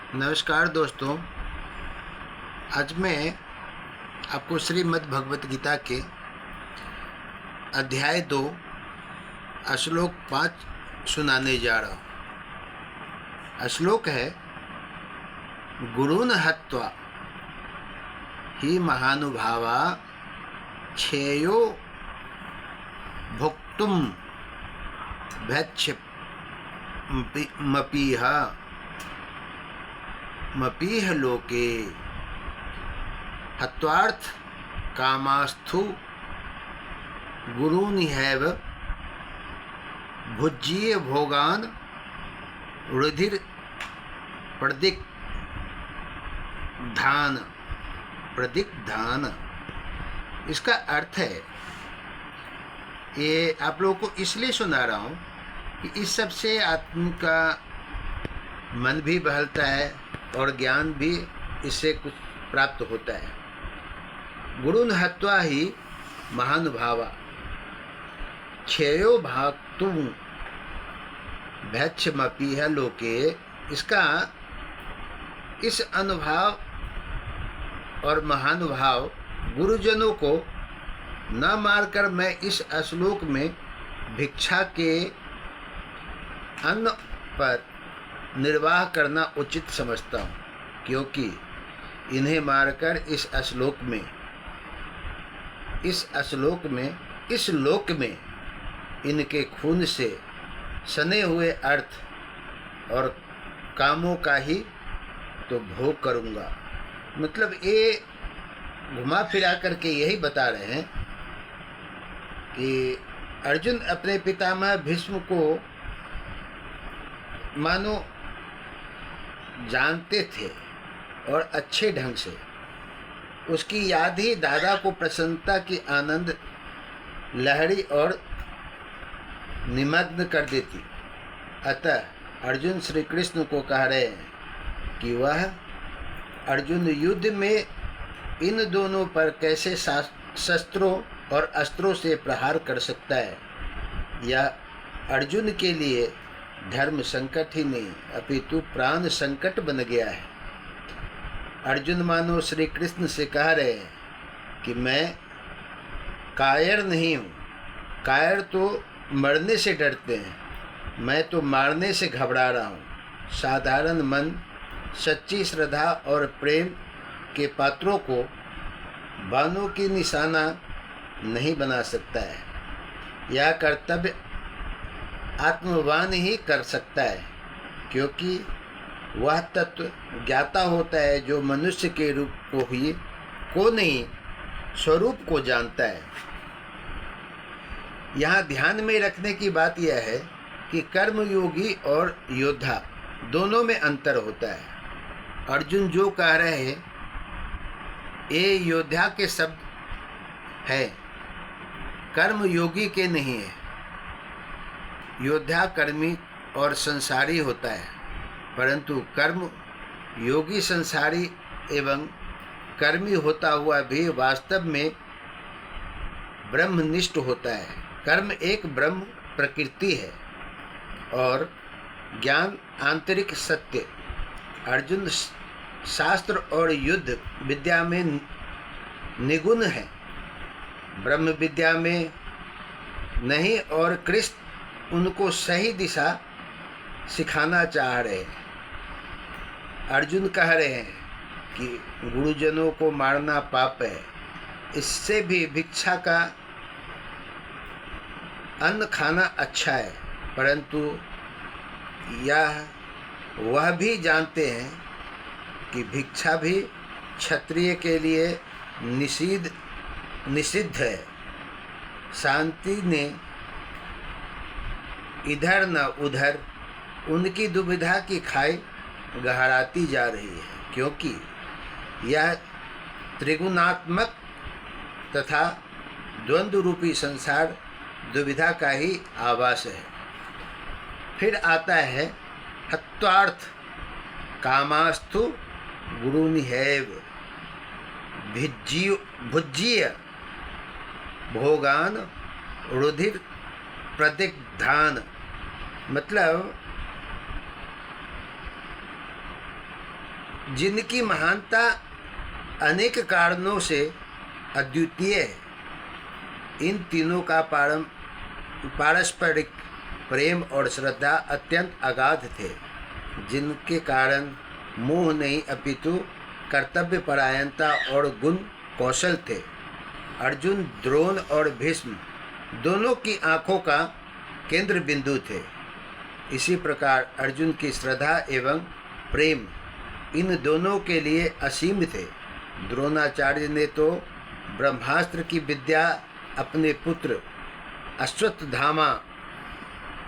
नमस्कार दोस्तों। आज मैं आपको श्रीमद् भगवत गीता के अध्याय 2 श्लोक 5 सुनाने जा रहा हूँ। श्लोक है, गुरून् हत्वा ही महानुभावा श्रेयो भोक्तुं मपीह लोके हत्वार्थ कामास्थु गुरूनिहैव भुज्यीय भोगान रुधिर प्रदिग्धान। इसका अर्थ है, ये आप लोगों को इसलिए सुना रहा हूँ कि इस सब से आत्मा का मन भी बहलता है और ज्ञान भी इससे कुछ प्राप्त होता है। गुरुन् हत्वा ही महानुभावा श्रेयो भोक्तुं भैक्षमपीह लोके। इसका इस अनुभाव और महानुभाव गुरुजनों को न मारकर मैं इस श्लोक में भिक्षा के अन्न पर निर्वाह करना उचित समझता हूँ, क्योंकि इन्हें मारकर इस लोक में इनके खून से सने हुए अर्थ और कामों का ही तो भोग करूँगा। मतलब ये घुमा फिरा करके यही बता रहे हैं कि अर्जुन अपने पितामह भीष्म को मानो जानते थे और अच्छे ढंग से। उसकी याद ही दादा को प्रसन्नता की आनंद लहरी और निमग्न कर देती। अतः अर्जुन श्री कृष्ण को कह रहे हैं कि वह अर्जुन युद्ध में इन दोनों पर कैसे शस्त्रों और अस्त्रों से प्रहार कर सकता है। यह अर्जुन के लिए धर्म संकट ही नहीं अपितु प्राण संकट बन गया है। अर्जुन मानो श्री कृष्ण से कह रहे हैं कि मैं कायर नहीं हूँ। कायर तो मरने से डरते हैं, मैं तो मारने से घबरा रहा हूँ। साधारण मन सच्ची श्रद्धा और प्रेम के पात्रों को बाणों की निशाना नहीं बना सकता है। यह कर्तव्य आत्मवान ही कर सकता है, क्योंकि वह तत्व ज्ञाता होता है जो मनुष्य के रूप को नहीं स्वरूप को जानता है। यहाँ ध्यान में रखने की बात यह है कि कर्मयोगी और योद्धा दोनों में अंतर होता है। अर्जुन जो कह रहे हैं ये योद्धा के शब्द है, कर्मयोगी के नहीं है। योद्धा कर्मी और संसारी होता है, परंतु कर्म योगी संसारी एवं कर्मी होता हुआ भी वास्तव में ब्रह्मनिष्ठ होता है। कर्म एक ब्रह्म प्रकृति है और ज्ञान आंतरिक सत्य। अर्जुन शास्त्र और युद्ध विद्या में निगुण है, ब्रह्म विद्या में नहीं, और कृष्ण उनको सही दिशा सिखाना चाह रहे हैं। अर्जुन कह रहे हैं कि गुरुजनों को मारना पाप है, इससे भी भिक्षा का अन्न खाना अच्छा है। परंतु वह भी जानते हैं कि भिक्षा भी क्षत्रिय के लिए निषिद्ध है। शांति ने इधर न उधर उनकी दुविधा की खाई गहराती जा रही है, क्योंकि यह त्रिगुणात्मक तथा द्वंद्व रूपी संसार दुविधा का ही आवास है। फिर आता है, हत्वार्थ कामास्तु गुरुनिहैव भुज्यीय भोगान रुधिर प्रदिग्धान। मतलब जिनकी महानता अनेक कारणों से अद्वितीय है। इन तीनों का पारस्परिक प्रेम और श्रद्धा अत्यंत अगाध थे, जिनके कारण मोह नहीं अपितु कर्तव्य परायणता और गुण कौशल थे। अर्जुन, द्रोण और भीष्म दोनों की आँखों का केंद्र बिंदु थे। इसी प्रकार अर्जुन की श्रद्धा एवं प्रेम इन दोनों के लिए असीम थे। द्रोणाचार्य ने तो ब्रह्मास्त्र की विद्या अपने पुत्र अश्वत्थामा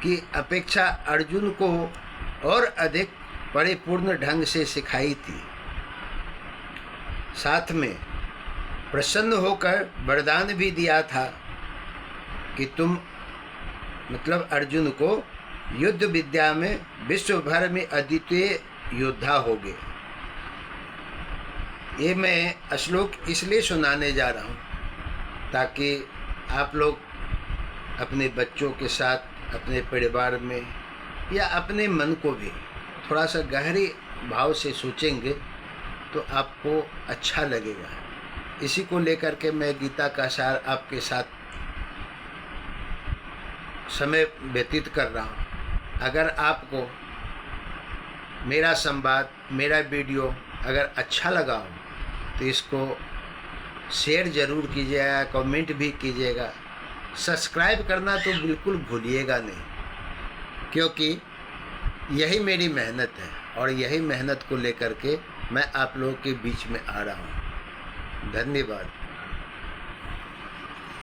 की अपेक्षा अर्जुन को और अधिक परिपूर्ण ढंग से सिखाई थी। साथ में प्रसन्न होकर वरदान भी दिया था कि तुम मतलब अर्जुन को युद्ध विद्या में विश्व भर में अद्वितीय योद्धा होगे। ये मैं श्लोक इसलिए सुनाने जा रहा हूँ ताकि आप लोग अपने बच्चों के साथ, अपने परिवार में या अपने मन को भी थोड़ा सा गहरे भाव से सोचेंगे तो आपको अच्छा लगेगा। इसी को लेकर के मैं गीता का सार आपके साथ समय व्यतीत कर रहा हूँ। अगर आपको मेरा संवाद, मेरा वीडियो अगर अच्छा लगा हो तो इसको शेयर ज़रूर कीजिएगा, कमेंट भी कीजिएगा। सब्सक्राइब करना तो बिल्कुल भूलिएगा नहीं, क्योंकि यही मेरी मेहनत है और यही मेहनत को लेकर के मैं आप लोगों के बीच में आ रहा हूँ। धन्यवाद।